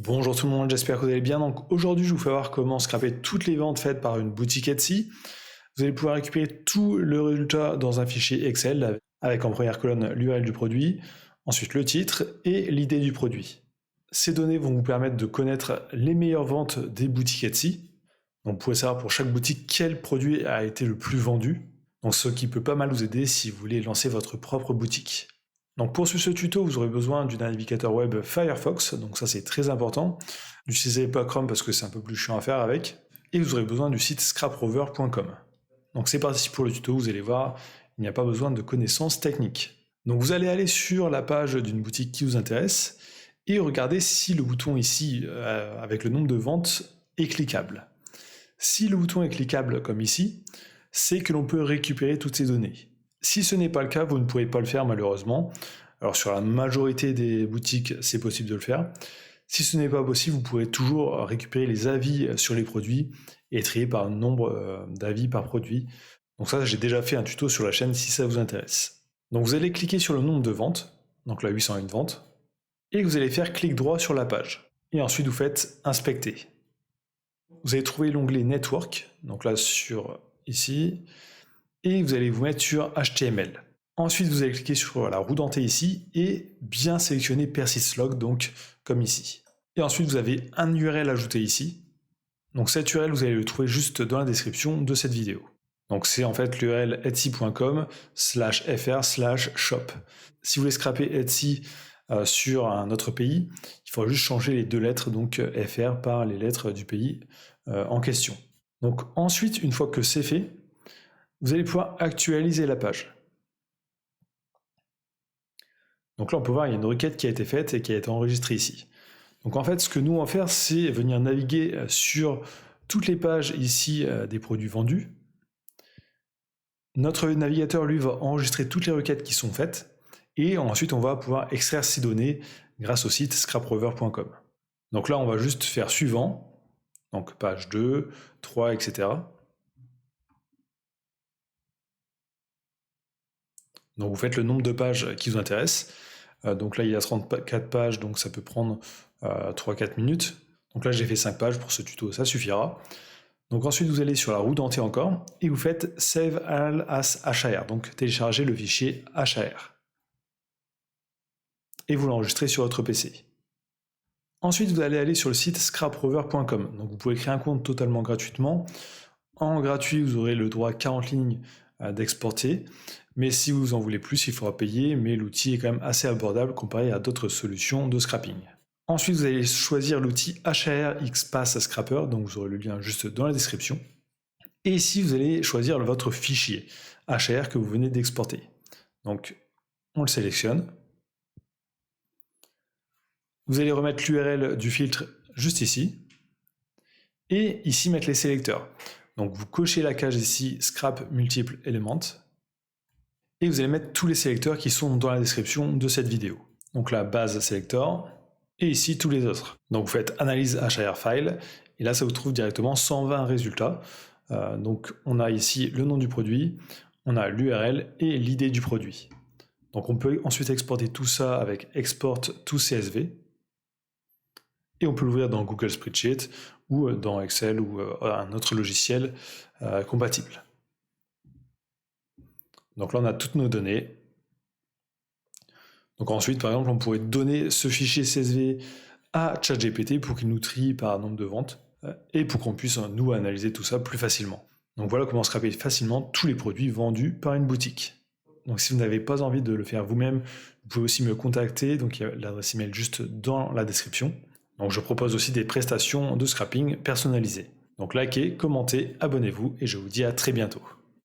Bonjour tout le monde, j'espère que vous allez bien. Donc aujourd'hui, je vous fais voir comment scraper toutes les ventes faites par une boutique Etsy. Vous allez pouvoir récupérer tout le résultat dans un fichier Excel avec en première colonne l'URL du produit, ensuite le titre et l'idée du produit. Ces données vont vous permettre de connaître les meilleures ventes des boutiques Etsy. Donc vous pouvez savoir pour chaque boutique quel produit a été le plus vendu. Donc ce qui peut pas mal vous aider si vous voulez lancer votre propre boutique. Donc pour suivre ce tuto, vous aurez besoin d'un navigateur web Firefox, donc ça c'est très important. N'utilisez pas Chrome parce que c'est un peu plus chiant à faire avec. Et vous aurez besoin du site scraprover.com. Donc c'est parti pour le tuto, vous allez voir, il n'y a pas besoin de connaissances techniques. Donc vous allez aller sur la page d'une boutique qui vous intéresse et regardez si le bouton ici, avec le nombre de ventes, est cliquable. Si le bouton est cliquable comme ici, c'est que l'on peut récupérer toutes ces données. Si ce n'est pas le cas, vous ne pourrez pas le faire malheureusement. Alors sur la majorité des boutiques, c'est possible de le faire. Si ce n'est pas possible, vous pourrez toujours récupérer les avis sur les produits et trier par nombre d'avis par produit. Donc ça, j'ai déjà fait un tuto sur la chaîne si ça vous intéresse. Donc vous allez cliquer sur le nombre de ventes, donc là 801 ventes, et vous allez faire clic droit sur la page. Et ensuite vous faites inspecter. Vous allez trouver l'onglet Network, donc là sur ici, et vous allez vous mettre sur HTML. Ensuite, vous allez cliquer sur la roue dentée ici et bien sélectionner Persist Log, donc comme ici. Et ensuite, vous avez un URL ajouté ici. Donc cet URL, vous allez le trouver juste dans la description de cette vidéo. Donc c'est en fait l'URL etsy.com/fr/shop. Si vous voulez scraper Etsy sur un autre pays, il faudra juste changer les deux lettres, donc FR par les lettres du pays en question. Donc ensuite, une fois que c'est fait, vous allez pouvoir actualiser la page. Donc là, on peut voir, il y a une requête qui a été faite et qui a été enregistrée ici. Donc en fait, ce que nous, on va faire, c'est venir naviguer sur toutes les pages ici des produits vendus. Notre navigateur, lui, va enregistrer toutes les requêtes qui sont faites et ensuite, on va pouvoir extraire ces données grâce au site scraprover.com. Donc là, on va juste faire suivant, donc page 2, 3, etc. Donc vous faites le nombre de pages qui vous intéressent. Donc là, il y a 34 pages, donc ça peut prendre 3-4 minutes. Donc là, j'ai fait 5 pages pour ce tuto, ça suffira. Donc ensuite, vous allez sur la roue dentée encore, et vous faites Save All as HAR, donc télécharger le fichier HAR. Et vous l'enregistrez sur votre PC. Ensuite, vous allez aller sur le site scraprover.com. Donc vous pouvez créer un compte totalement gratuitement. En gratuit, vous aurez le droit à 40 lignes d'exporter. Mais si vous en voulez plus, il faudra payer, mais l'outil est quand même assez abordable comparé à d'autres solutions de scrapping. Ensuite, vous allez choisir l'outil HAR XPath Scrapper, donc vous aurez le lien juste dans la description. Et ici, vous allez choisir votre fichier HAR que vous venez d'exporter. Donc, on le sélectionne. Vous allez remettre l'URL du filtre juste ici. Et ici, mettre les sélecteurs. Donc, vous cochez la case ici, Scrap Multiple Element. Et vous allez mettre tous les sélecteurs qui sont dans la description de cette vidéo. Donc la base selector, et ici tous les autres. Donc vous faites analyse HAR file, et là ça vous trouve directement 120 résultats. Donc on a ici le nom du produit, on a l'URL et l'idée du produit. Donc on peut ensuite exporter tout ça avec Export to CSV, et on peut l'ouvrir dans Google Spreadsheet, ou dans Excel, ou un autre logiciel compatible. Donc là, on a toutes nos données. Donc ensuite, par exemple, on pourrait donner ce fichier CSV à ChatGPT pour qu'il nous trie par nombre de ventes et pour qu'on puisse, nous, analyser tout ça plus facilement. Donc voilà comment scraper facilement tous les produits vendus par une boutique. Donc si vous n'avez pas envie de le faire vous-même, vous pouvez aussi me contacter. Donc il y a l'adresse email juste dans la description. Donc je propose aussi des prestations de scrapping personnalisées. Donc likez, commentez, abonnez-vous et je vous dis à très bientôt.